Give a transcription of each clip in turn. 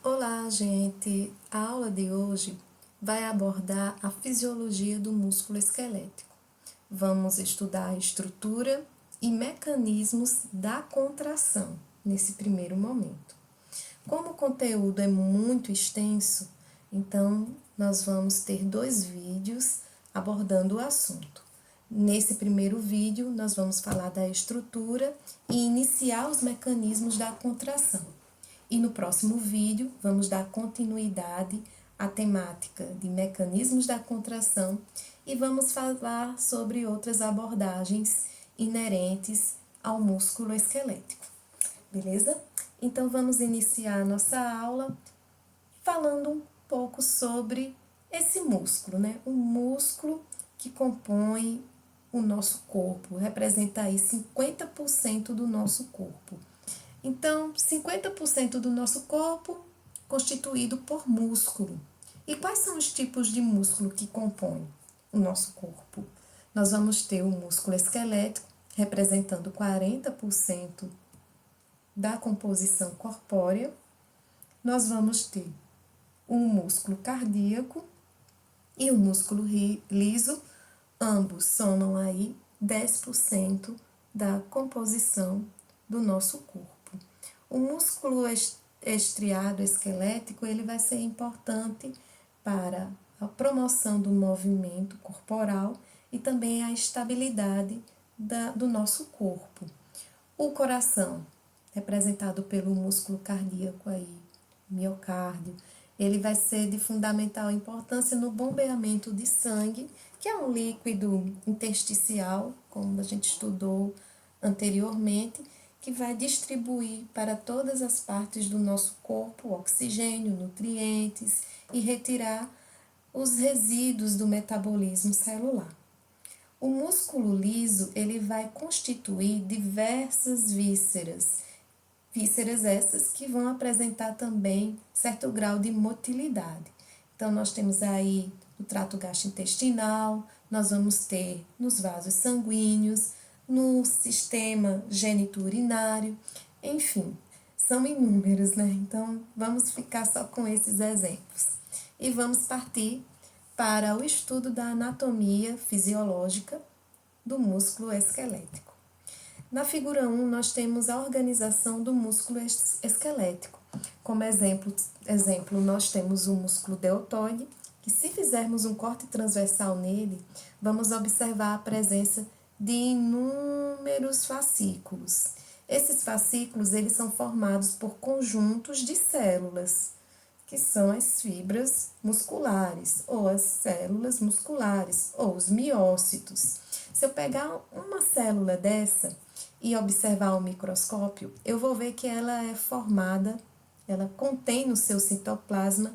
Olá, gente! A aula de hoje vai abordar a fisiologia do músculo esquelético. Vamos estudar a estrutura e mecanismos da contração nesse primeiro momento. Como o conteúdo é muito extenso, então nós vamos ter 2 vídeos abordando o assunto. Nesse primeiro vídeo, nós vamos falar da estrutura e iniciar os mecanismos da contração. E no próximo vídeo, vamos dar continuidade à temática de mecanismos da contração e vamos falar sobre outras abordagens inerentes ao músculo esquelético. Beleza? Então, vamos iniciar a nossa aula falando um pouco sobre esse músculo, né? O músculo que compõe o nosso corpo, representa aí 50% do nosso corpo. Então, 50% do nosso corpo constituído por músculo. E quais são os tipos de músculo que compõem o nosso corpo? Nós vamos ter o músculo esquelético, representando 40% da composição corpórea. Nós vamos ter o músculo cardíaco e o músculo liso, ambos somam aí 10% da composição do nosso corpo. O músculo estriado esquelético, ele vai ser importante para a promoção do movimento corporal e também a estabilidade do nosso corpo. O coração, representado pelo músculo cardíaco aí, miocárdio, ele vai ser de fundamental importância no bombeamento de sangue, que é um líquido intersticial, como a gente estudou anteriormente, que vai distribuir para todas as partes do nosso corpo oxigênio, nutrientes e retirar os resíduos do metabolismo celular. O músculo liso, ele vai constituir diversas vísceras essas que vão apresentar também certo grau de motilidade. Então, nós temos aí o trato gastrointestinal, nós vamos ter nos vasos sanguíneos, no sistema genito-urinário, enfim, são inúmeros, né? Então, vamos ficar só com esses exemplos. E vamos partir para o estudo da anatomia fisiológica do músculo esquelético. Na figura 1, nós temos a organização do músculo esquelético. Como exemplo, nós temos o músculo deltoide, que se fizermos um corte transversal nele, vamos observar a presença de inúmeros fascículos. Esses fascículos, eles são formados por conjuntos de células, que são as fibras musculares, ou as células musculares, ou os miócitos. Se eu pegar uma célula dessa e observar ao microscópio, eu vou ver que ela é formada, ela contém no seu citoplasma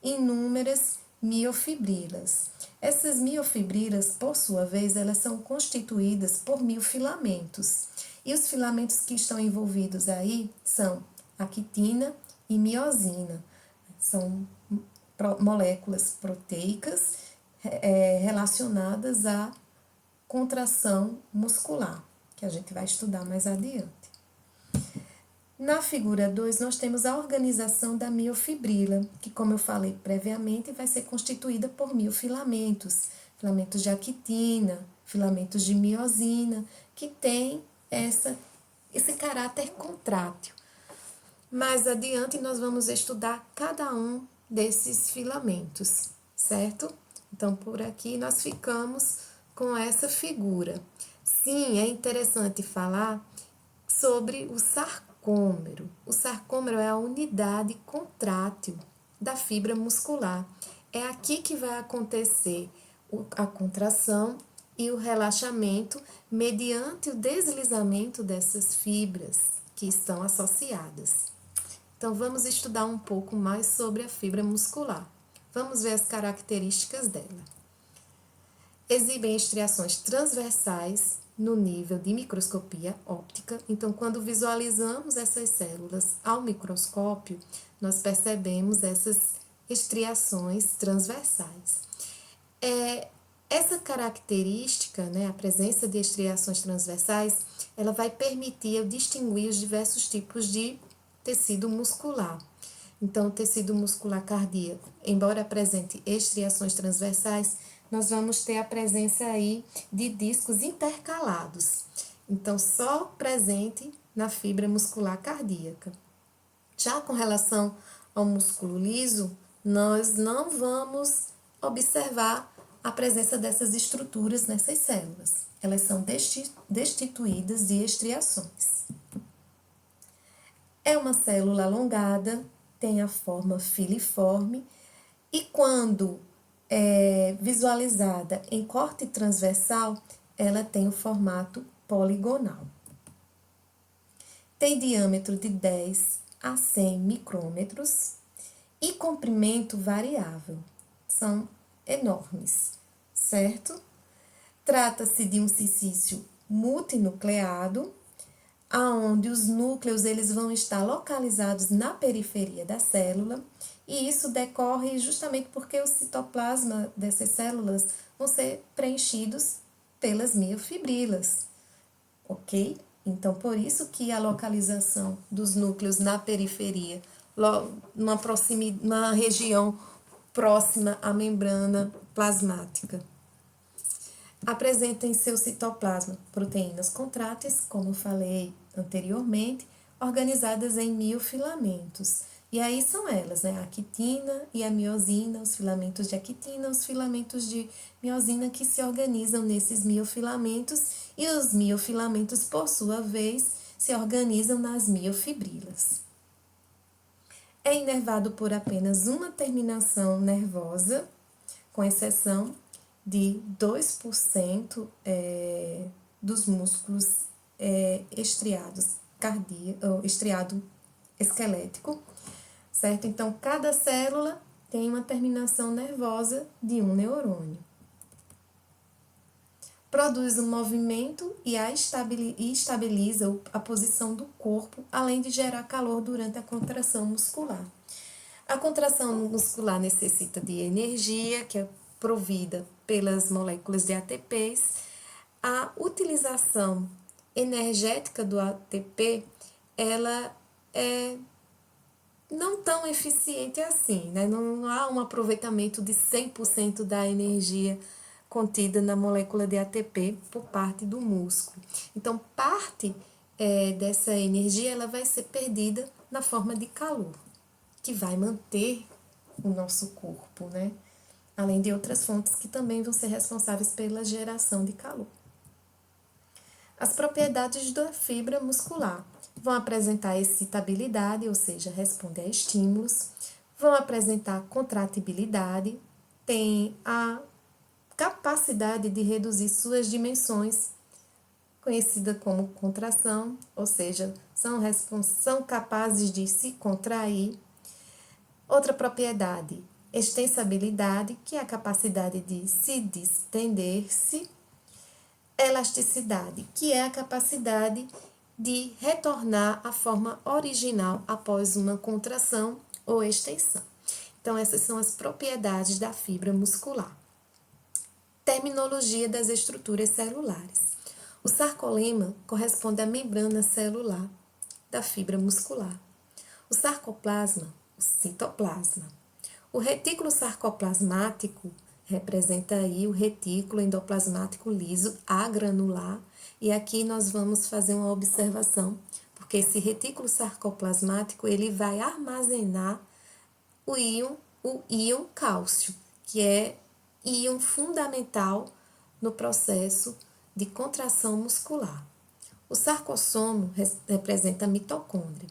inúmeras miofibrilas. Essas miofibrilas, por sua vez, elas são constituídas por miofilamentos. E os filamentos que estão envolvidos aí são a quitina e miosina. São moléculas proteicas relacionadas à contração muscular, que a gente vai estudar mais adiante. Na figura 2, nós temos a organização da miofibrila, que, como eu falei previamente, vai ser constituída por miofilamentos, filamentos de actina, filamentos de miosina, que tem esse caráter contrátil. Mais adiante, nós vamos estudar cada um desses filamentos, certo? Então, por aqui, nós ficamos com essa figura. Sim, é interessante falar sobre o sarcômero. O sarcômero é a unidade contrátil da fibra muscular. É aqui que vai acontecer a contração e o relaxamento mediante o deslizamento dessas fibras que estão associadas. Então, vamos estudar um pouco mais sobre a fibra muscular. Vamos ver as características dela. Exibem estriações transversais no nível de microscopia óptica. Então, quando visualizamos essas células ao microscópio, nós percebemos essas estriações transversais. Essa característica, né, a presença de estriações transversais, ela vai permitir eu distinguir os diversos tipos de tecido muscular. Então, o tecido muscular cardíaco, embora apresente estriações transversais, nós vamos ter a presença aí de discos intercalados. Então, só presente na fibra muscular cardíaca. Já com relação ao músculo liso, nós não vamos observar a presença dessas estruturas nessas células. Elas são destituídas de estriações. É uma célula alongada, tem a forma filiforme e quando visualizada em corte transversal, ela tem o formato poligonal. Tem diâmetro de 10 a 100 micrômetros e comprimento variável. São enormes, certo? Trata-se de um silício multinucleado, aonde os núcleos eles vão estar localizados na periferia da célula, e isso decorre justamente porque o citoplasma dessas células vão ser preenchidos pelas miofibrilas, ok? Então, por isso que a localização dos núcleos na periferia, numa região próxima à membrana plasmática. Apresenta em seu citoplasma proteínas contráteis, como falei anteriormente, organizadas em miofilamentos. E aí são elas, né? A quitina e a miosina, os filamentos de actina, os filamentos de miosina que se organizam nesses miofilamentos e os miofilamentos, por sua vez, se organizam nas miofibrilas. É inervado por apenas uma terminação nervosa, com exceção de 2% dos músculos estriados, estriado esquelético, certo? Então, cada célula tem uma terminação nervosa de um neurônio. Produz um movimento e estabiliza a posição do corpo, além de gerar calor durante a contração muscular. A contração muscular necessita de energia, que é provida pelas moléculas de ATPs. A utilização energética do ATP, ela é não tão eficiente assim, né? Não há um aproveitamento de 100% da energia contida na molécula de ATP por parte do músculo. Então, parte dessa energia ela vai ser perdida na forma de calor, que vai manter o nosso corpo, né? Além de outras fontes que também vão ser responsáveis pela geração de calor. As propriedades da fibra muscular vão apresentar excitabilidade, ou seja, responder a estímulos, vão apresentar contratibilidade, tem a capacidade de reduzir suas dimensões, conhecida como contração, ou seja, são capazes de se contrair. Outra propriedade, extensabilidade, que é a capacidade de se distender-se. Elasticidade, que é a capacidade de retornar à forma original após uma contração ou extensão. Então, essas são as propriedades da fibra muscular. Terminologia das estruturas celulares. O sarcolema corresponde à membrana celular da fibra muscular. O sarcoplasma, o citoplasma. O retículo sarcoplasmático representa aí o retículo endoplasmático liso agranular, e aqui nós vamos fazer uma observação, porque esse retículo sarcoplasmático ele vai armazenar o íon cálcio, que é íon fundamental no processo de contração muscular. O sarcossomo representa a mitocôndria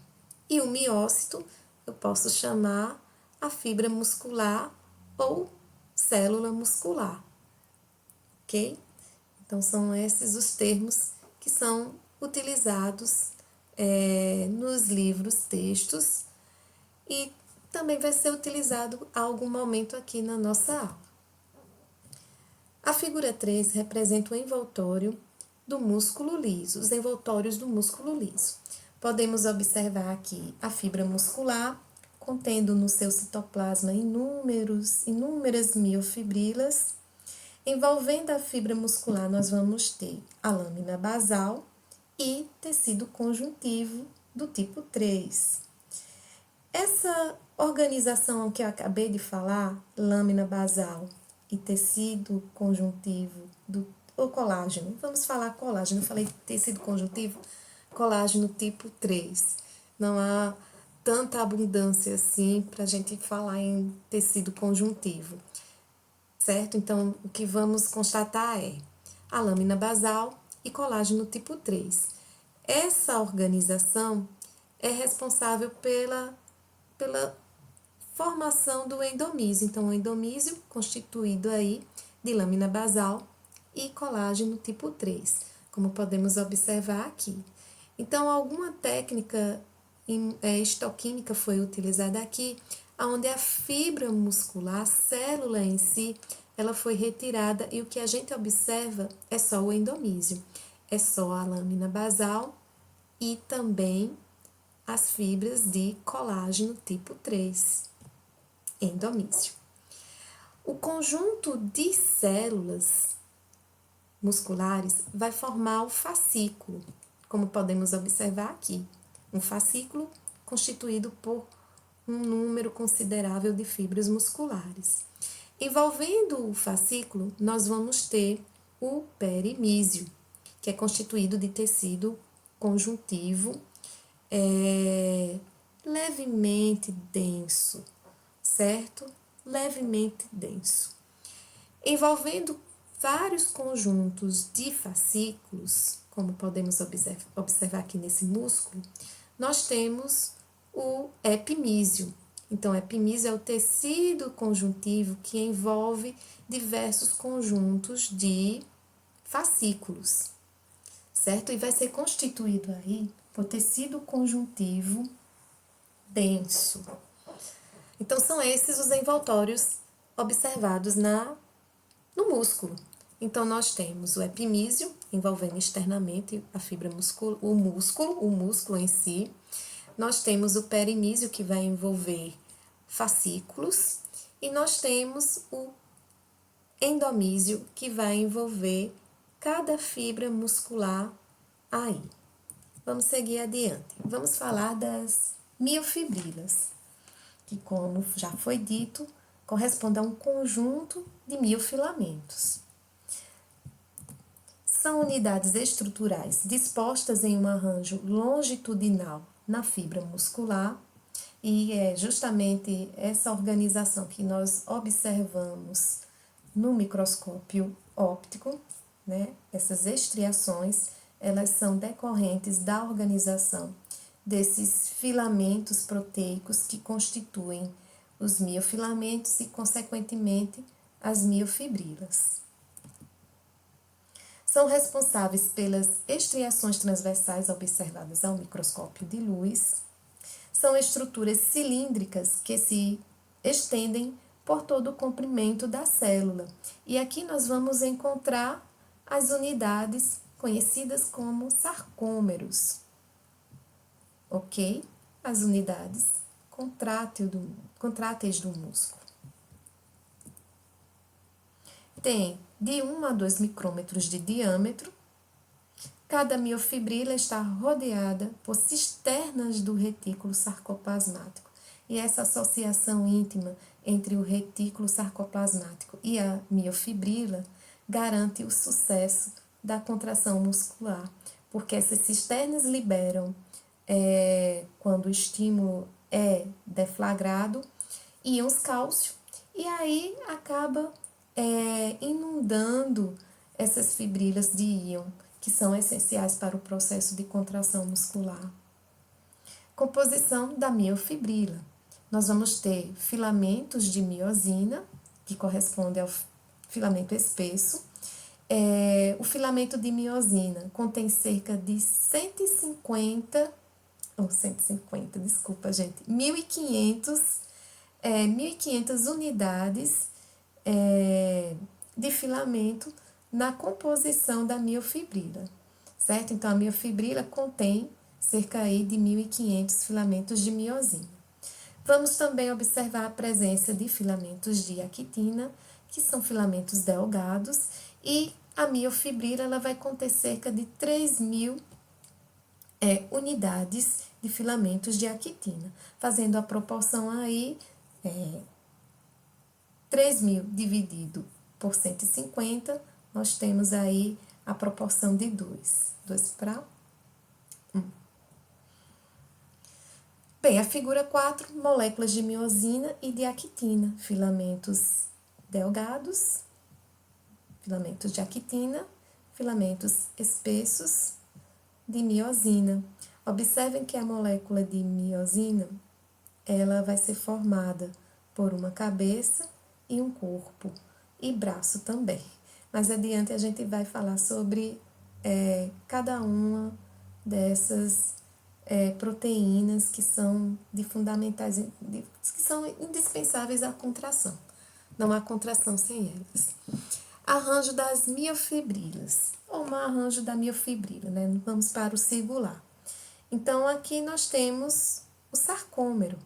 e o miócito eu posso chamar a fibra muscular ou célula muscular, ok? Então, são esses os termos que são utilizados nos livros, textos, e também vai ser utilizado a algum momento aqui na nossa aula. A figura 3 representa o envoltório do músculo liso, os envoltórios do músculo liso. Podemos observar aqui a fibra muscular, contendo no seu citoplasma inúmeras miofibrilas. Envolvendo a fibra muscular, nós vamos ter a lâmina basal e tecido conjuntivo do tipo 3. Essa Organização que eu acabei de falar, lâmina basal e tecido conjuntivo ou colágeno. Vamos falar colágeno. Eu falei tecido conjuntivo, colágeno tipo 3. Não há tanta abundância assim para a gente falar em tecido conjuntivo, certo? Então, o que vamos constatar é a lâmina basal e colágeno tipo 3. Essa organização é responsável pela formação do endomísio. Então, o endomísio constituído aí de lâmina basal e colágeno tipo 3, como podemos observar aqui. Então, alguma técnica histoquímica foi utilizada aqui, onde a fibra muscular, a célula em si, ela foi retirada e o que a gente observa é só o endomísio, é só a lâmina basal e também as fibras de colágeno tipo 3, endomísio. O conjunto de células musculares vai formar o fascículo, como podemos observar aqui. Um fascículo constituído por um número considerável de fibras musculares. Envolvendo o fascículo, nós vamos ter o perimísio, que é constituído de tecido conjuntivo levemente denso, certo? Levemente denso. Envolvendo vários conjuntos de fascículos, como podemos observar aqui nesse músculo, nós temos o epimísio. Então, o epimísio é o tecido conjuntivo que envolve diversos conjuntos de fascículos, certo? E vai ser constituído aí por tecido conjuntivo denso. Então, são esses os envoltórios observados no músculo. Então, nós temos o epimísio, envolvendo externamente a fibra muscular, o músculo em si. Nós temos o perimísio, que vai envolver fascículos. E nós temos o endomísio, que vai envolver cada fibra muscular aí. Vamos seguir adiante. Vamos falar das miofibrilas, que, como já foi dito, corresponde a um conjunto de miofilamentos. São unidades estruturais dispostas em um arranjo longitudinal na fibra muscular, e é justamente essa organização que nós observamos no microscópio óptico, né? Essas estriações, elas são decorrentes da organização desses filamentos proteicos que constituem os miofilamentos e, consequentemente, as miofibrilas. São responsáveis pelas estriações transversais observadas ao microscópio de luz. São estruturas cilíndricas que se estendem por todo o comprimento da célula. E aqui nós vamos encontrar as unidades conhecidas como sarcômeros, ok? As unidades contráteis do músculo. Tem de 1 a 2 micrômetros de diâmetro. Cada miofibrila está rodeada por cisternas do retículo sarcoplasmático. E essa associação íntima entre o retículo sarcoplasmático e a miofibrila garante o sucesso da contração muscular, porque essas cisternas liberam, quando o estímulo é deflagrado, íons cálcio, e aí acaba inundando essas fibrilas de íon, que são essenciais para o processo de contração muscular. Composição da miofibrila. Nós vamos ter filamentos de miosina, que corresponde ao filamento espesso. O filamento de miosina contém cerca de 1.500 unidades de filamento na composição da miofibrila, certo? Então, a miofibrila contém cerca aí de 1.500 filamentos de miosina. Vamos também observar a presença de filamentos de actina, que são filamentos delgados, e a miofibrila ela vai conter cerca de 3.000 unidades de filamentos de actina. Fazendo a proporção aí, 3.000 dividido por 150, nós temos aí a proporção de 2. 2 para 1. Bem, a figura 4, moléculas de miosina e de actina, filamentos delgados, filamentos de actina, filamentos espessos de miosina. Observem que a molécula de miosina, ela vai ser formada por uma cabeça e um corpo, e braço também. Mais adiante a gente vai falar sobre cada uma dessas proteínas que são de fundamentais, que são indispensáveis à contração. Não há contração sem elas. Arranjo das miofibrilas, ou um arranjo da miofibrila, né? Vamos para o singular. Então, aqui nós temos o sarcômero,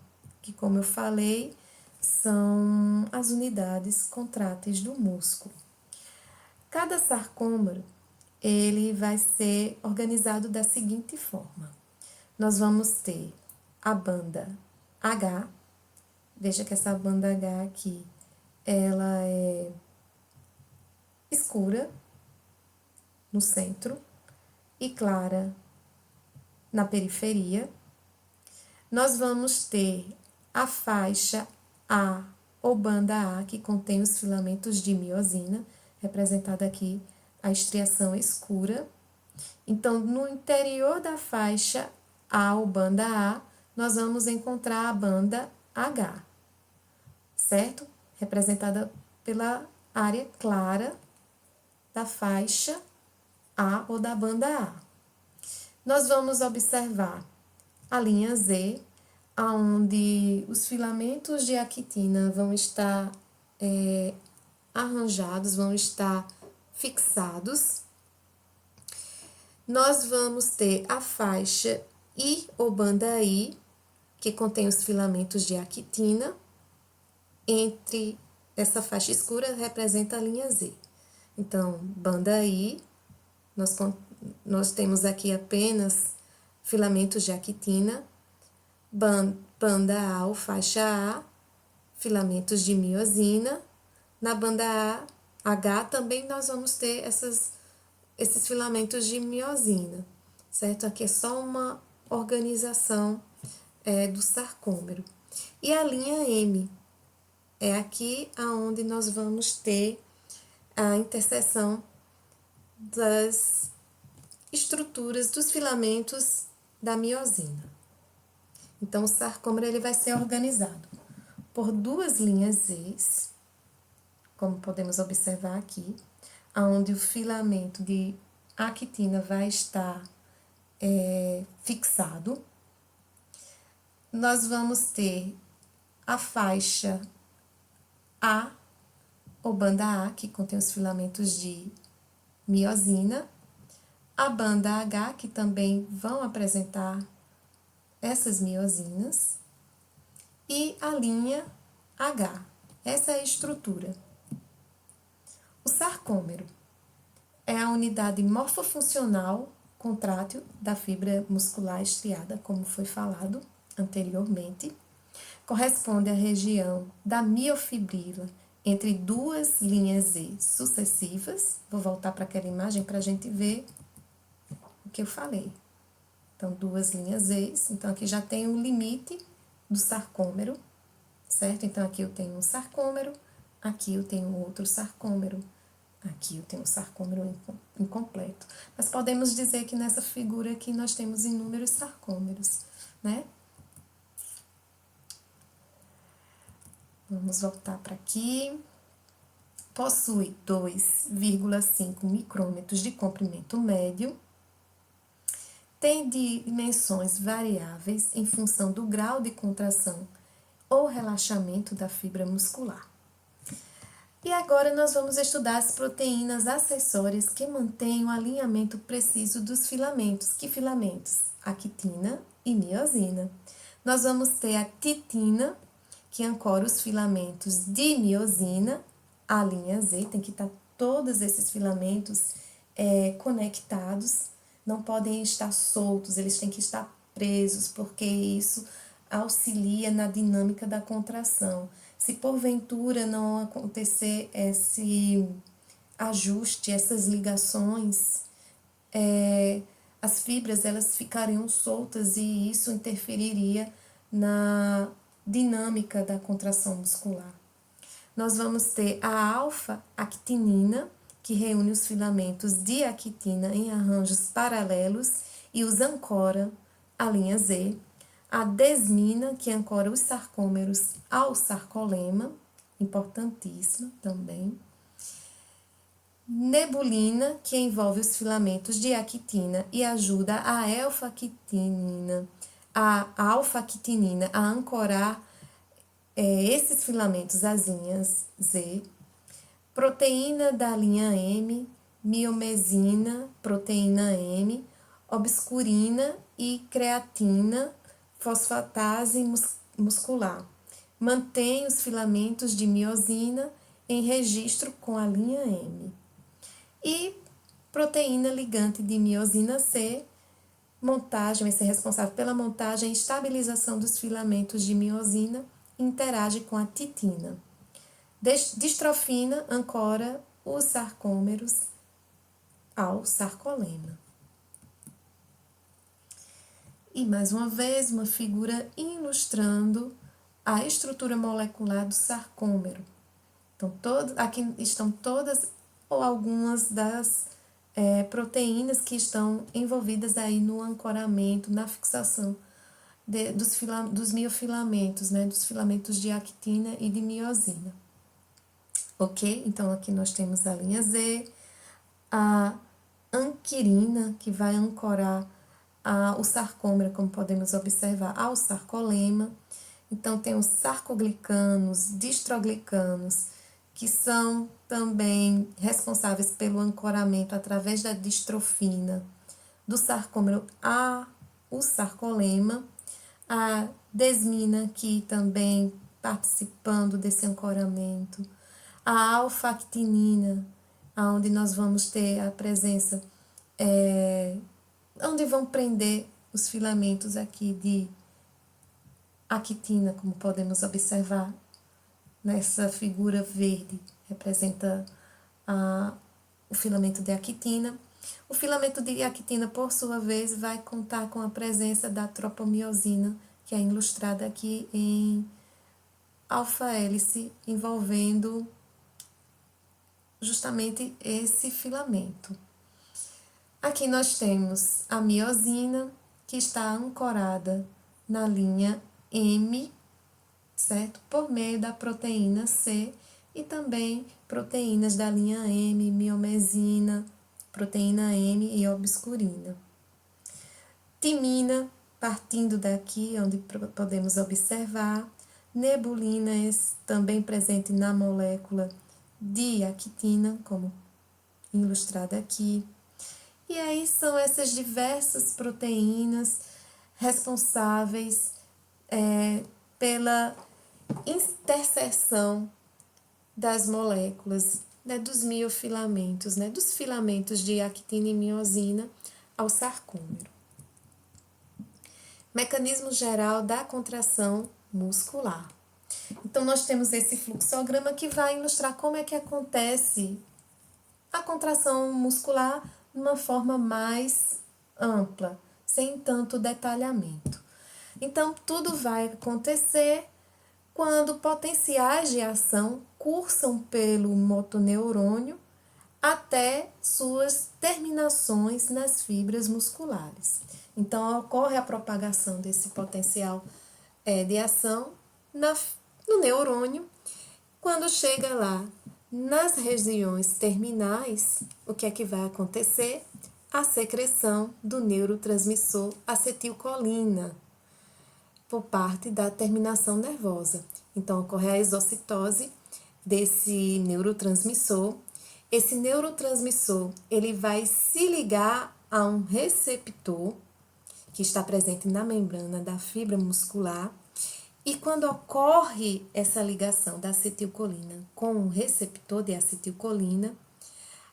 que, como eu falei, são as unidades contráteis do músculo. Cada sarcômero, ele vai ser organizado da seguinte forma. Nós vamos ter a banda H. Veja que essa banda H aqui, ela é escura no centro e clara na periferia. Nós vamos ter a faixa A, ou banda A, que contém os filamentos de miosina, representada aqui a estriação escura. Então, no interior da faixa A, ou banda A, nós vamos encontrar a banda H, certo? Representada pela área clara da faixa A ou da banda A. Nós vamos observar a linha Z, onde os filamentos de actina vão estar arranjados, vão estar fixados. Nós vamos ter a faixa I ou banda I, que contém os filamentos de actina. Entre essa faixa escura representa a linha Z. Então, banda I, nós temos aqui apenas filamentos de actina. Banda A ou faixa A, filamentos de miosina. Na banda H também nós vamos ter esses filamentos de miosina, certo? Aqui é só uma organização do sarcômero. E a linha M é aqui aonde nós vamos ter a interseção das estruturas dos filamentos da miosina. Então, o sarcômero ele vai ser organizado por duas linhas Z, como podemos observar aqui, onde o filamento de actina vai estar fixado. Nós vamos ter a faixa A, ou banda A, que contém os filamentos de miosina, a banda H, que também vão apresentar essas miosinas, e a linha H. Essa é a estrutura. O sarcômero é a unidade morfofuncional contrátil da fibra muscular estriada, como foi falado anteriormente. Corresponde à região da miofibrila entre duas linhas Z sucessivas. Vou voltar para aquela imagem para a gente ver o que eu falei. Então, duas linhas Z. Então, aqui já tem o limite do sarcômero, certo? Então, aqui eu tenho um sarcômero, aqui eu tenho outro sarcômero, aqui eu tenho um sarcômero incompleto. Mas podemos dizer que nessa figura aqui nós temos inúmeros sarcômeros, né? Vamos voltar para aqui. Possui 2,5 micrômetros de comprimento médio. Tem dimensões variáveis em função do grau de contração ou relaxamento da fibra muscular. E agora nós vamos estudar as proteínas acessórias que mantêm o alinhamento preciso dos filamentos. Que filamentos? Actina e miosina. Nós vamos ter a titina, que ancora os filamentos de miosina, a linha Z, tem que estar todos esses filamentos conectados, não podem estar soltos, eles têm que estar presos, porque isso auxilia na dinâmica da contração. Se porventura não acontecer esse ajuste, essas ligações, as fibras elas ficariam soltas e isso interferiria na dinâmica da contração muscular. Nós vamos ter a alfa-actinina, que reúne os filamentos de actina em arranjos paralelos e os ancora à linha Z. A desmina, que ancora os sarcômeros ao sarcolema, importantíssima também. Nebulina, que envolve os filamentos de actina e ajuda a alfa-actinina a ancorar esses filamentos às linhas Z. Proteína da linha M, miomesina, proteína M, obscurina e creatina, fosfatase muscular. Mantém os filamentos de miosina em registro com a linha M. E proteína ligante de miosina C, vai ser responsável pela montagem e estabilização dos filamentos de miosina, interage com a titina. Distrofina ancora os sarcômeros ao sarcolema. E mais uma vez, uma figura ilustrando a estrutura molecular do sarcômero. Então, aqui estão todas ou algumas das proteínas que estão envolvidas aí no ancoramento, na fixação dos miofilamentos, né, dos filamentos de actina e de miosina. Ok? Então, aqui nós temos a linha Z, a anquirina, que vai ancorar o sarcômero, como podemos observar, ao sarcolema. Então, tem os sarcoglicanos, distroglicanos, que são também responsáveis pelo ancoramento através da distrofina do sarcômero ao sarcolema. A desmina, que também participando desse ancoramento. A alfa-actinina, onde nós vamos ter a presença, onde vão prender os filamentos aqui de actina, como podemos observar nessa figura verde, representa o filamento de actina. O filamento de actina, por sua vez, vai contar com a presença da tropomiosina, que é ilustrada aqui em alfa-hélice, envolvendo justamente esse filamento. Aqui nós temos a miosina, que está ancorada na linha M, certo? Por meio da proteína C e também proteínas da linha M, miomesina, proteína M e obscurina. Timina, partindo daqui, onde podemos observar, nebulina, também presente na molécula de actina, como ilustrada aqui. E aí são essas diversas proteínas responsáveis pela interseção das moléculas, né, dos miofilamentos, né, dos filamentos de actina e miosina ao sarcômero. Mecanismo geral da contração muscular. Então, nós temos esse fluxograma que vai ilustrar como é que acontece a contração muscular de uma forma mais ampla, sem tanto detalhamento. Então, tudo vai acontecer quando potenciais de ação cursam pelo motoneurônio até suas terminações nas fibras musculares. Então, ocorre a propagação desse potencial de ação no neurônio. Quando chega lá nas regiões terminais, o que é que vai acontecer? A secreção do neurotransmissor acetilcolina por parte da terminação nervosa. Então, ocorre a exocitose desse neurotransmissor. Esse neurotransmissor, ele vai se ligar a um receptor que está presente na membrana da fibra muscular. E quando ocorre essa ligação da acetilcolina com o receptor de acetilcolina,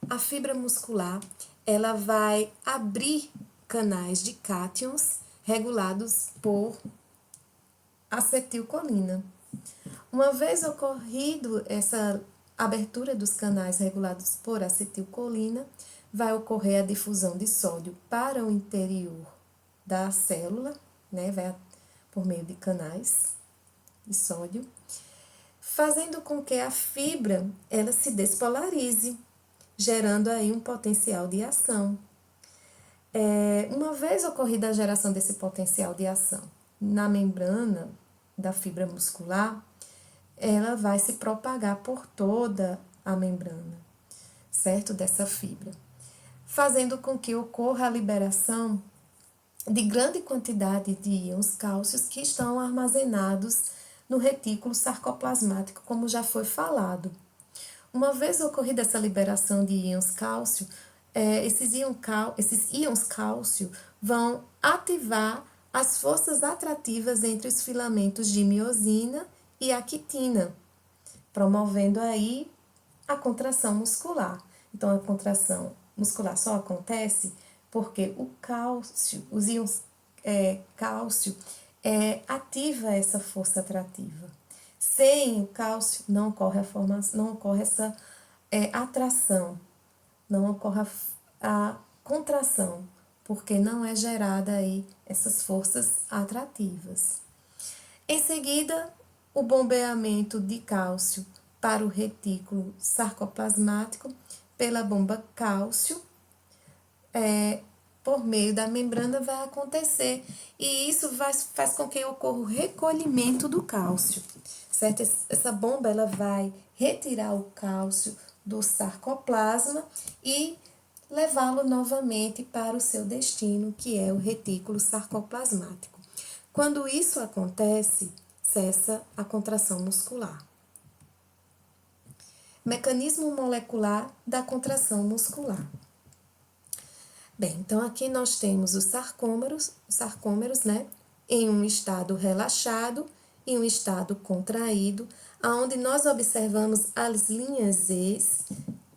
a fibra muscular ela vai abrir canais de cátions regulados por acetilcolina. Uma vez ocorrido essa abertura dos canais regulados por acetilcolina, vai ocorrer a difusão de sódio para o interior da célula, né? Vai por meio de canais de sódio, fazendo com que a fibra ela se despolarize, gerando aí um potencial de ação. Uma vez ocorrida a geração desse potencial de ação na membrana da fibra muscular, ela vai se propagar por toda a membrana, certo? Dessa fibra, fazendo com que ocorra a liberação de grande quantidade de íons cálcios que estão armazenados no retículo sarcoplasmático, como já foi falado. Uma vez ocorrida essa liberação de íons cálcio, esses íons cálcio vão ativar as forças atrativas entre os filamentos de miosina e actina, promovendo aí a contração muscular. Então, a contração muscular só acontece porque o cálcio, os íons cálcio, ativa essa força atrativa. Sem o cálcio, não ocorre a formação, não ocorre essa atração, não ocorre a contração, porque não é gerada aí essas forças atrativas. Em seguida, o bombeamento de cálcio para o retículo sarcoplasmático pela bomba cálcio, por meio da membrana vai acontecer, e isso faz com que ocorra o recolhimento do cálcio, certo? Essa bomba ela vai retirar o cálcio do sarcoplasma e levá-lo novamente para o seu destino, que é o retículo sarcoplasmático. Quando isso acontece, cessa a contração muscular. Mecanismo molecular da contração muscular. Bem, então aqui nós temos os sarcômeros, né, em um estado relaxado e um estado contraído, aonde nós observamos as linhas Z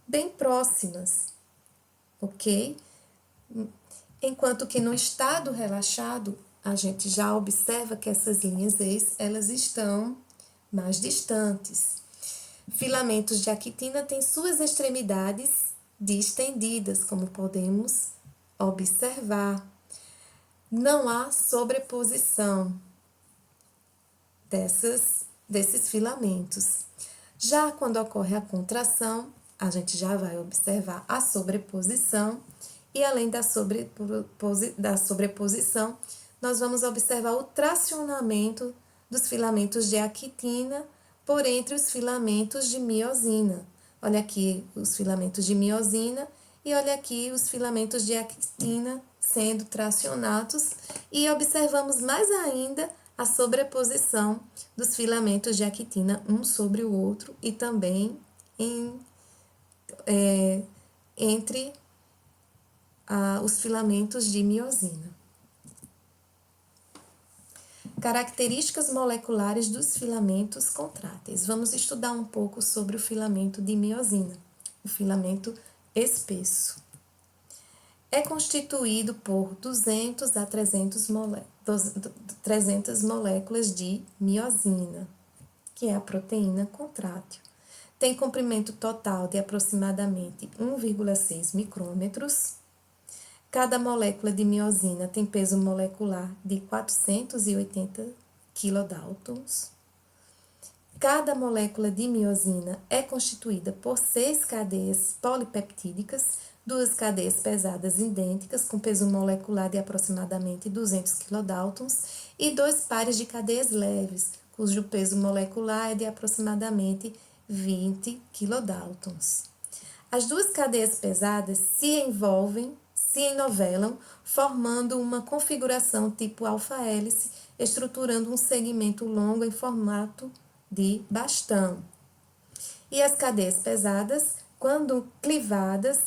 bem próximas, ok? Enquanto que no estado relaxado, a gente já observa que essas linhas Z, elas estão mais distantes. Filamentos de actina têm suas extremidades distendidas, como podemos observar. Não há sobreposição desses filamentos. Já quando ocorre a contração, a gente já vai observar a sobreposição, e além da sobreposição, nós vamos observar o tracionamento dos filamentos de actina por entre os filamentos de miosina. Olha aqui os filamentos de miosina e olha aqui os filamentos de actina sendo tracionados, e observamos mais ainda a sobreposição dos filamentos de actina um sobre o outro e também entre os filamentos de miosina. Características moleculares dos filamentos contráteis. Vamos estudar um pouco sobre o filamento de miosina, o filamento espesso. É constituído por 200 a 300 moléculas de miosina, que é a proteína contrátil. Tem comprimento total de aproximadamente 1,6 micrômetros. Cada molécula de miosina tem peso molecular de 480 kilodaltons. Cada molécula de miosina é constituída por 6 cadeias polipeptídicas, 2 cadeias pesadas idênticas com peso molecular de aproximadamente 200 kilodaltons e 2 pares de cadeias leves, cujo peso molecular é de aproximadamente 20 kilodaltons. As 2 cadeias pesadas se enovelam, formando uma configuração tipo alfa-hélice, estruturando um segmento longo em formato de bastão. E as cadeias pesadas, quando clivadas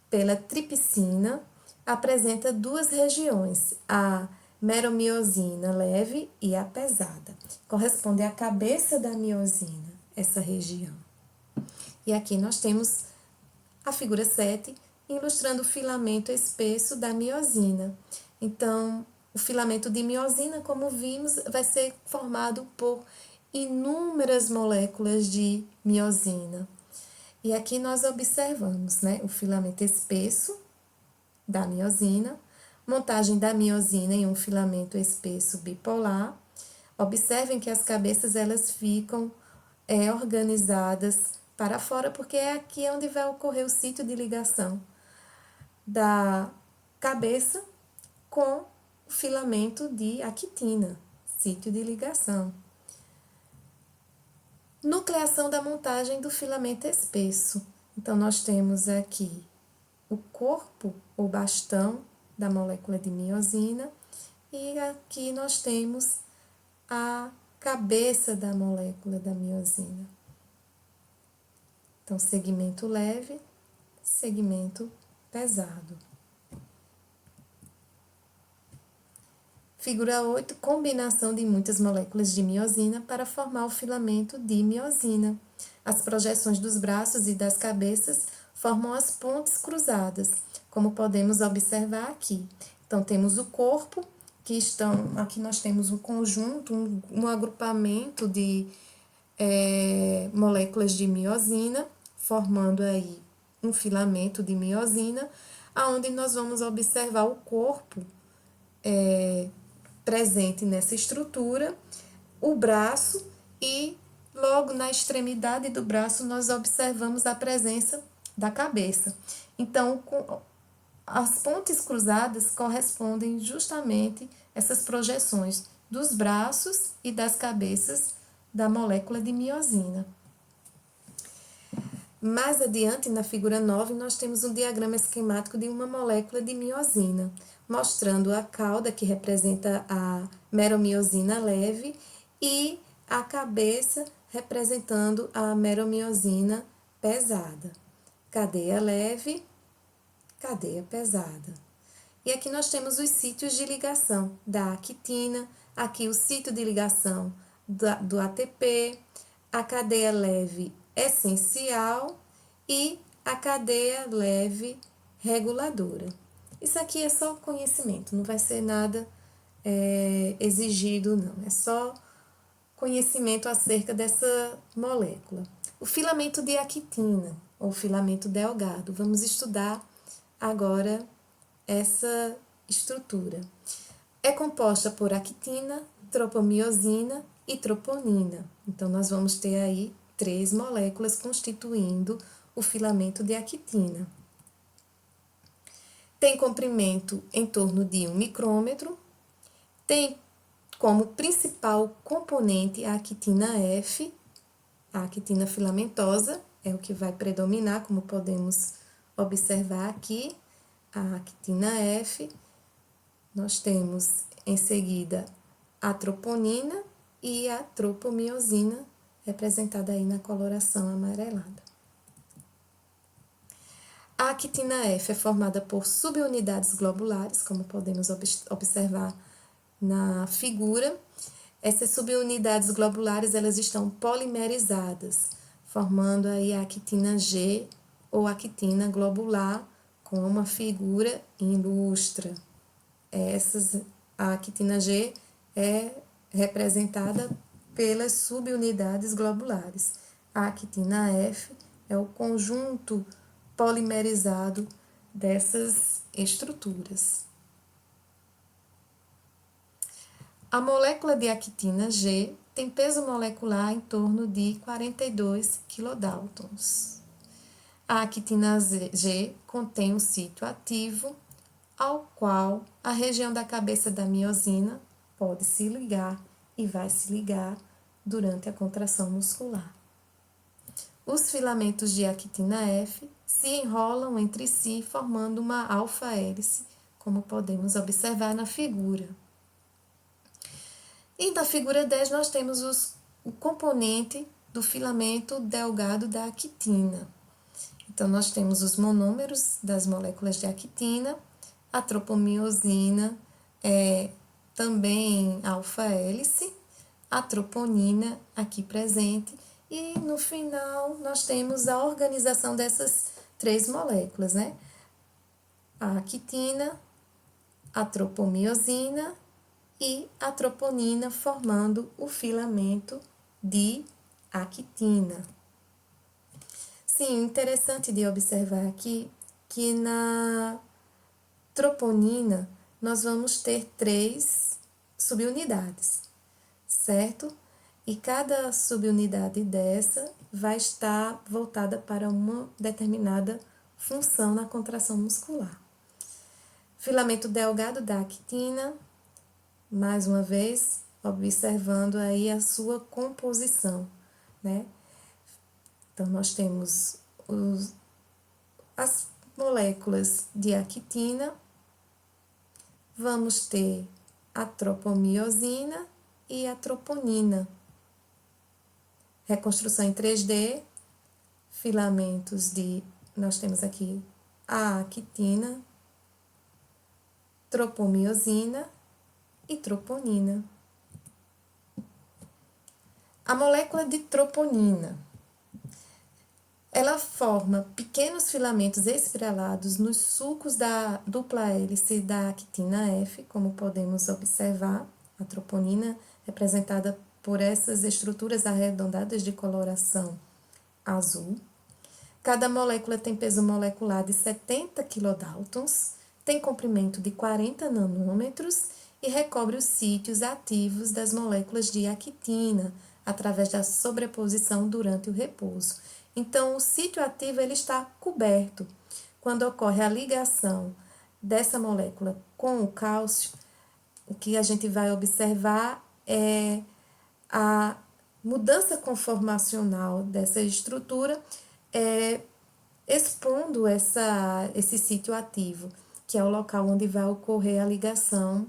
pela tripsina, apresenta 2 regiões, a meromiosina leve e a pesada. Corresponde à cabeça da miosina, essa região. E aqui nós temos a figura 7, ilustrando o filamento espesso da miosina. Então, O filamento de miosina, como vimos, vai ser formado por inúmeras moléculas de miosina. E aqui nós observamos, né, o filamento espesso da miosina, montagem da miosina em um filamento espesso bipolar. Observem que as cabeças elas ficam organizadas para fora, porque é aqui onde vai ocorrer o sítio de ligação da cabeça com o filamento de actina, sítio de ligação. Nucleação da montagem do filamento espesso. Então, nós temos aqui o corpo ou bastão da molécula de miosina e aqui nós temos a cabeça da molécula da miosina. Então, segmento leve, segmento pesado. Figura 8, combinação de muitas moléculas de miosina para formar o filamento de miosina. As projeções dos braços e das cabeças formam as pontes cruzadas, como podemos observar aqui. Então, temos o corpo, aqui nós temos um conjunto, um agrupamento de moléculas de miosina, formando aí um filamento de miosina, aonde nós vamos observar o corpo presente nessa estrutura, o braço e logo na extremidade do braço nós observamos a presença da cabeça. Então, as pontes cruzadas correspondem justamente a essas projeções dos braços e das cabeças da molécula de miosina. Mais adiante, na figura 9, nós temos um diagrama esquemático de uma molécula de miosina, mostrando a cauda, que representa a meromiosina leve, e a cabeça, representando a meromiosina pesada. Cadeia leve, cadeia pesada. E aqui nós temos os sítios de ligação da actina, aqui o sítio de ligação do ATP, a cadeia leve essencial e a cadeia leve reguladora. Isso aqui é só conhecimento, não vai ser nada exigido, não. É só conhecimento acerca dessa molécula. O filamento de actina, ou filamento delgado. Vamos estudar agora essa estrutura. É composta por actina, tropomiosina e troponina. Então, nós vamos ter aí 3 moléculas constituindo o filamento de actina. Tem comprimento em torno de 1 micrômetro, tem como principal componente a actina F, a actina filamentosa, é o que vai predominar, como podemos observar aqui, a actina F. Nós temos em seguida a troponina e a tropomiosina, representada aí na coloração amarelada. A actina F é formada por subunidades globulares, como podemos observar na figura. Essas subunidades globulares, elas estão polimerizadas, formando aí a actina G ou actina globular, como a figura ilustra. A actina G é representada pelas subunidades globulares. A actina F é o conjunto polimerizado dessas estruturas. A molécula de actina G tem peso molecular em torno de 42 kilodaltons. A actina G contém um sítio ativo, ao qual a região da cabeça da miosina pode se ligar e vai se ligar durante a contração muscular. Os filamentos de actina F se enrolam entre si, formando uma alfa-hélice, como podemos observar na figura. E na figura 10 nós temos o componente do filamento delgado da actina. Então, nós temos os monômeros das moléculas de actina, a tropomiosina é também alfa-hélice, a troponina aqui presente, e no final nós temos a organização dessas 3 moléculas, né? A actina, a tropomiosina e a troponina formando o filamento de actina. Sim, interessante de observar aqui que na troponina nós vamos ter 3 subunidades, certo? E cada subunidade dessa vai estar voltada para uma determinada função na contração muscular. Filamento delgado da actina, mais uma vez, observando aí a sua composição, né? Então, nós temos as moléculas de actina, vamos ter a tropomiosina e a troponina. Reconstrução em 3D, filamentos nós temos aqui a actina, tropomiosina e troponina. A molécula de troponina, ela forma pequenos filamentos espiralados nos sulcos da dupla hélice da actina F, como podemos observar. A troponina representada por essas estruturas arredondadas de coloração azul. Cada molécula tem peso molecular de 70 kilodaltons, tem comprimento de 40 nanômetros e recobre os sítios ativos das moléculas de actina, através da sobreposição durante o repouso. Então, o sítio ativo ele está coberto. Quando ocorre a ligação dessa molécula com o cálcio, o que a gente vai observar é a mudança conformacional dessa estrutura, expondo esse sítio ativo, que é o local onde vai ocorrer a ligação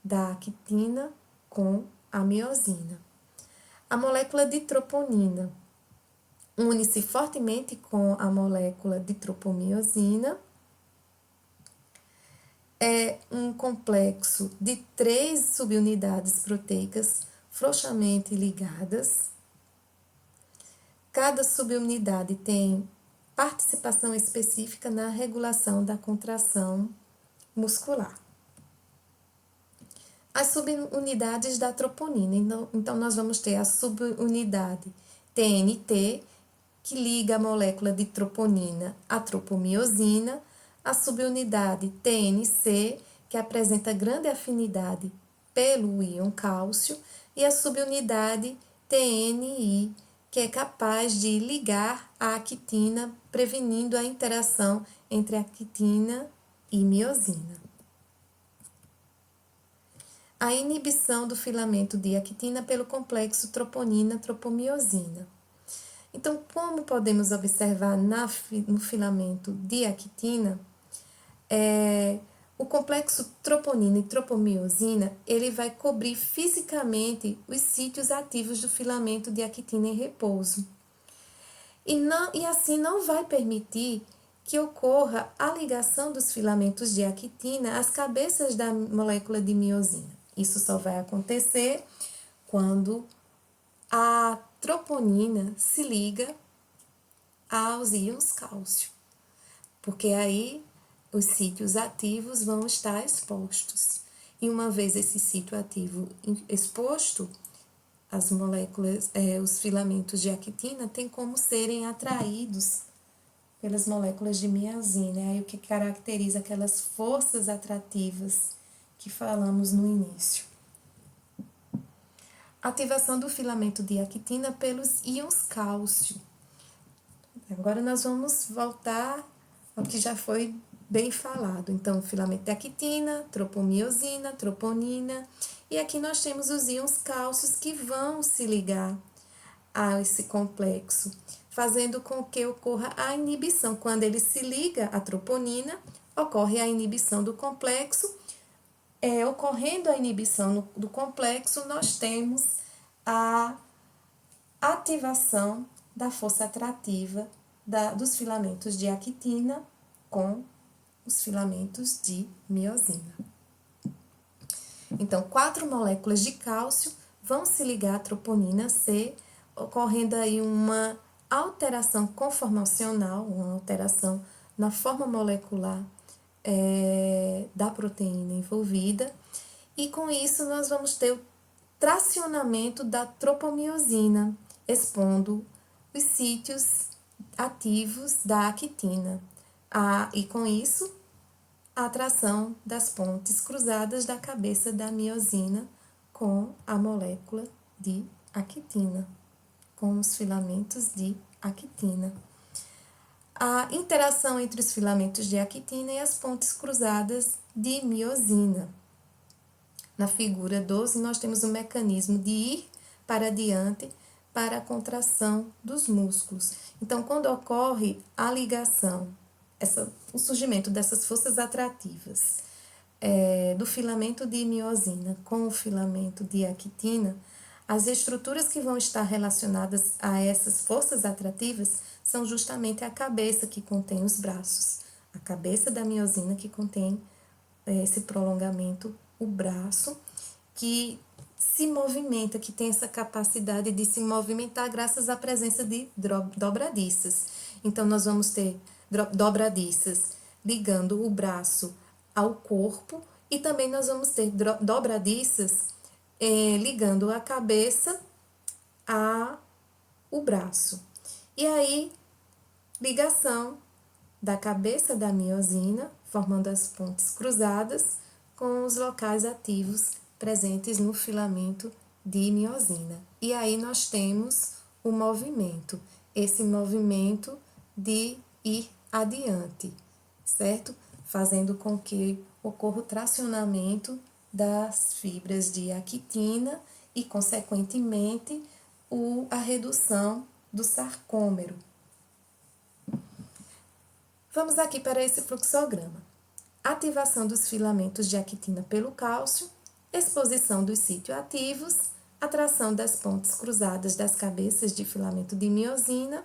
da actina com a miosina. A molécula de troponina une-se fortemente com a molécula de tropomiosina. É um complexo de 3 subunidades proteicas frouxamente ligadas. Cada subunidade tem participação específica na regulação da contração muscular. As subunidades da troponina. Então, nós vamos ter a subunidade TNT, que liga a molécula de troponina à tropomiosina, a subunidade TNC, que apresenta grande afinidade pelo íon cálcio, e a subunidade TNI, que é capaz de ligar a actina, prevenindo a interação entre actina e miosina. A inibição do filamento de actina pelo complexo troponina-tropomiosina. Então, como podemos observar no filamento de actina, o complexo troponina e tropomiosina, ele vai cobrir fisicamente os sítios ativos do filamento de actina em repouso. E assim não vai permitir que ocorra a ligação dos filamentos de actina às cabeças da molécula de miosina. Isso só vai acontecer quando a troponina se liga aos íons cálcio, porque aí os sítios ativos vão estar expostos. E uma vez esse sítio ativo exposto, as moléculas, os filamentos de actina têm como serem atraídos pelas moléculas de miosina. É aí o que caracteriza aquelas forças atrativas que falamos no início. Ativação do filamento de actina pelos íons cálcio. Agora nós vamos voltar ao que já foi bem falado. Então, filamento de actina, tropomiosina, troponina. E aqui nós temos os íons cálcios que vão se ligar a esse complexo, fazendo com que ocorra a inibição. Quando ele se liga à troponina, ocorre a inibição do complexo. Ocorrendo a inibição do complexo, nós temos a ativação da força atrativa dos filamentos de actina com os filamentos de miosina. Então, 4 moléculas de cálcio vão se ligar à troponina C, ocorrendo aí uma alteração conformacional, uma alteração na forma molecular da proteína envolvida, E com isso nós vamos ter o tracionamento da tropomiosina, expondo os sítios ativos da actina. E com isso, a atração das pontes cruzadas da cabeça da miosina com a molécula de actina, com os filamentos de actina. A interação entre os filamentos de actina e as pontes cruzadas de miosina. Na figura 12, nós temos o mecanismo de ir para diante para a contração dos músculos. Então, quando ocorre a ligação, o surgimento dessas forças atrativas do filamento de miosina com o filamento de actina, as estruturas que vão estar relacionadas a essas forças atrativas são justamente a cabeça que contém os braços, a cabeça da miosina que contém esse prolongamento, o braço, que se movimenta, que tem essa capacidade de se movimentar graças à presença de dobradiças. Então, nós vamos ter dobradiças ligando o braço ao corpo e também nós vamos ter dobradiças ligando a cabeça ao braço. E aí, ligação da cabeça da miosina, formando as pontes cruzadas com os locais ativos presentes no filamento de miosina. E aí nós temos o movimento, esse movimento de ir adiante, certo? Fazendo com que ocorra o tracionamento das fibras de actina e, consequentemente, a redução do sarcômero. Vamos aqui para esse fluxograma. Ativação dos filamentos de actina pelo cálcio, exposição dos sítios ativos, atração das pontes cruzadas das cabeças de filamento de miosina,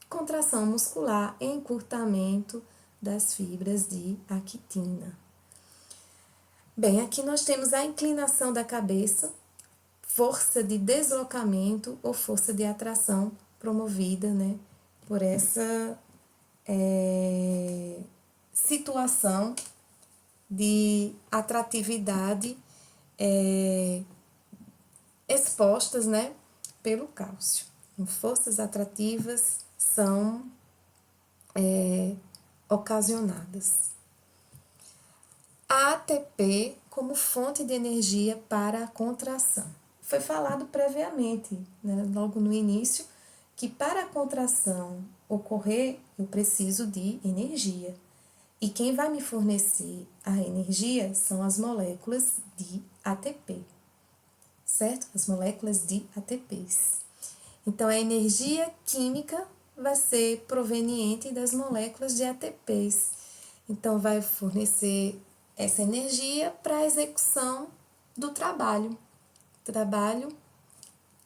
contração muscular e encurtamento das fibras de actina. Bem, aqui nós temos a inclinação da cabeça, força de deslocamento ou força de atração promovida, né, por essa situação de atratividade expostas, né, pelo cálcio. Forças atrativas são ocasionadas. A ATP como fonte de energia para a contração. Foi falado previamente, né, logo no início, que para a contração ocorrer, eu preciso de energia. E quem vai me fornecer a energia são as moléculas de ATP, certo? As moléculas de ATPs. Então, a energia química vai ser proveniente das moléculas de ATPs. Então, vai fornecer essa energia para a execução do trabalho. Trabalho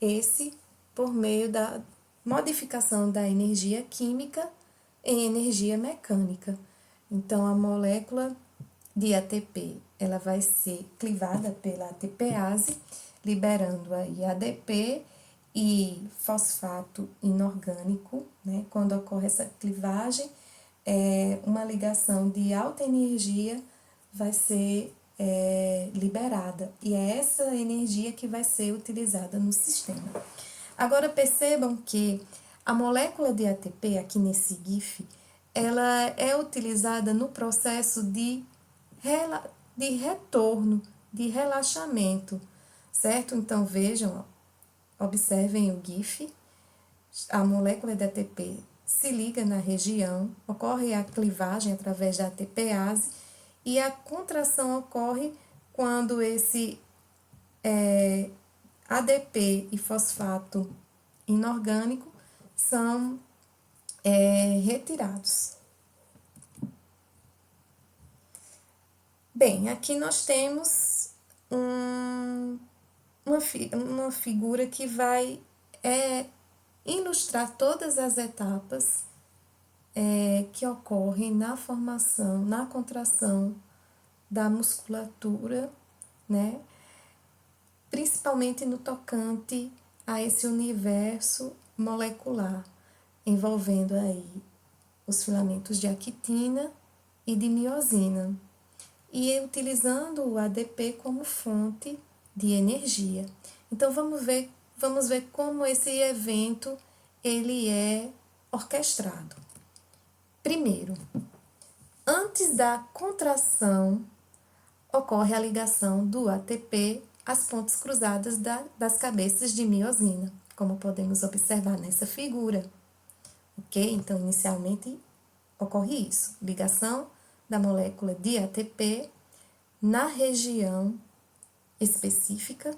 esse por meio da modificação da energia química em energia mecânica. Então, a molécula de ATP, ela vai ser clivada pela ATPase, liberando aí ADP e fosfato inorgânico, né? Quando ocorre essa clivagem, uma ligação de alta energia vai ser liberada, e é essa energia que vai ser utilizada no sistema. Agora, percebam que a molécula de ATP, aqui nesse GIF, ela é utilizada no processo de retorno, de relaxamento, certo? Então, vejam, observem o GIF, a molécula de ATP se liga na região, ocorre a clivagem através da ATPase e a contração ocorre quando esse ADP e fosfato inorgânico são retirados. Bem, aqui nós temos uma figura que vai ilustrar todas as etapas que ocorrem na formação, na contração da musculatura, né? Principalmente no tocante a esse universo molecular, envolvendo aí os filamentos de actina e de miosina. e utilizando o ADP como fonte de energia. Então, vamos ver como esse evento ele é orquestrado. Primeiro, antes da contração, ocorre a ligação do ATP às pontes cruzadas das cabeças de miosina, como podemos observar nessa figura. Ok? Então, inicialmente, ocorre isso, ligação da molécula de ATP na região específica,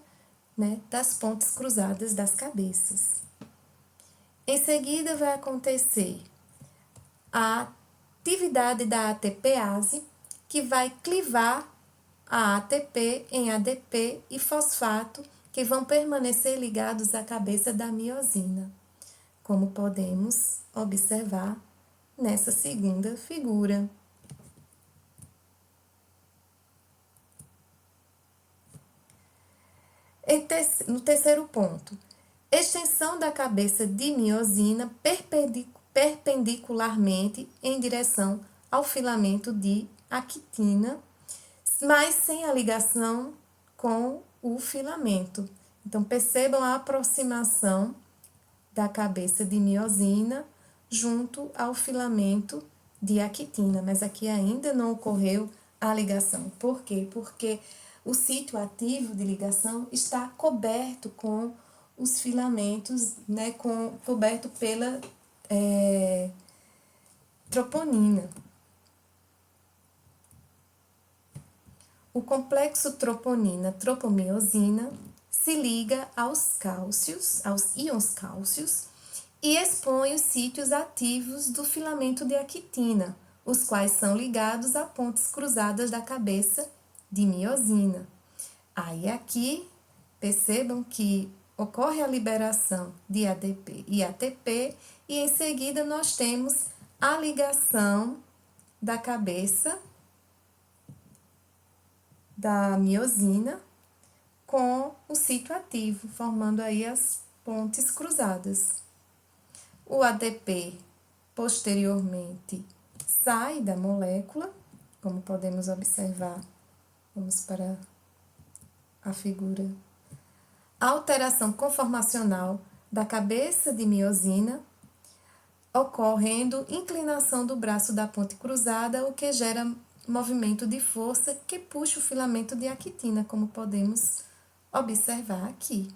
né, das pontes cruzadas das cabeças. Em seguida, vai acontecer a atividade da ATPase, que vai clivar a ATP em ADP e fosfato, que vão permanecer ligados à cabeça da miosina, como podemos observar nessa segunda figura. No terceiro ponto, extensão da cabeça de miosina perpendicularmente em direção ao filamento de actina, mas sem a ligação com o filamento. Então, percebam a aproximação da cabeça de miosina junto ao filamento de actina, mas aqui ainda não ocorreu a ligação. Por quê? Porque o sítio ativo de ligação está coberto com os filamentos, né, coberto pela troponina. O complexo troponina-tropomiosina se liga aos íons cálcios, e expõe os sítios ativos do filamento de actina, os quais são ligados a pontes cruzadas da cabeça de miosina. Aí aqui, percebam que ocorre a liberação de ADP e ATP, e em seguida nós temos a ligação da cabeça da miosina com o sítio ativo, formando aí as pontes cruzadas. O ADP, posteriormente, sai da molécula, como podemos observar. Vamos para a figura. A alteração conformacional da cabeça de miosina, ocorrendo inclinação do braço da ponte cruzada, o que gera movimento de força que puxa o filamento de actina, como podemos observar aqui.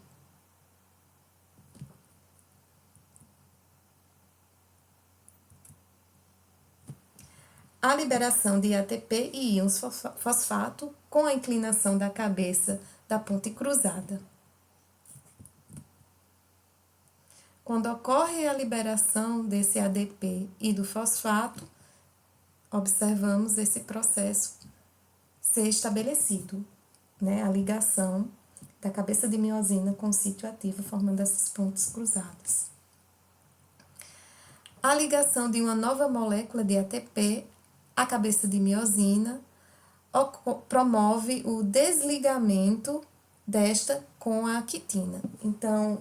A liberação de ATP e íons fosfato com a inclinação da cabeça da ponte cruzada. Quando ocorre a liberação desse ADP e do fosfato, observamos esse processo ser estabelecido, né? A ligação da cabeça de miosina com o sítio ativo, formando essas pontes cruzadas. A ligação de uma nova molécula de ATP à cabeça de miosina promove o desligamento desta com a actina. Então,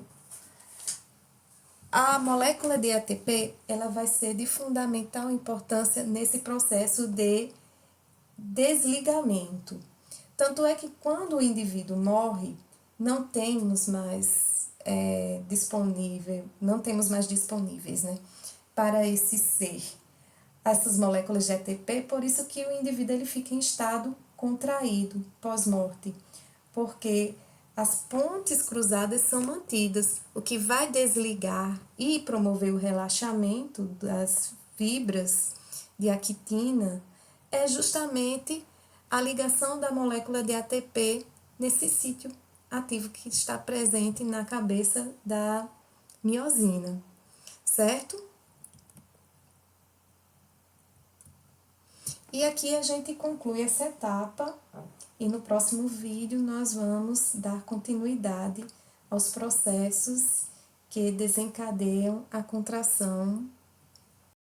a molécula de ATP, ela vai ser de fundamental importância nesse processo de desligamento. Tanto é que quando o indivíduo morre, não temos mais disponíveis, né, para esse ser, essas moléculas de ATP, por isso que o indivíduo ele fica em estado contraído pós-morte, porque as pontes cruzadas são mantidas, o que vai desligar e promover o relaxamento das fibras de actina é justamente a ligação da molécula de ATP nesse sítio ativo que está presente na cabeça da miosina, certo? E aqui a gente conclui essa etapa e no próximo vídeo nós vamos dar continuidade aos processos que desencadeiam a contração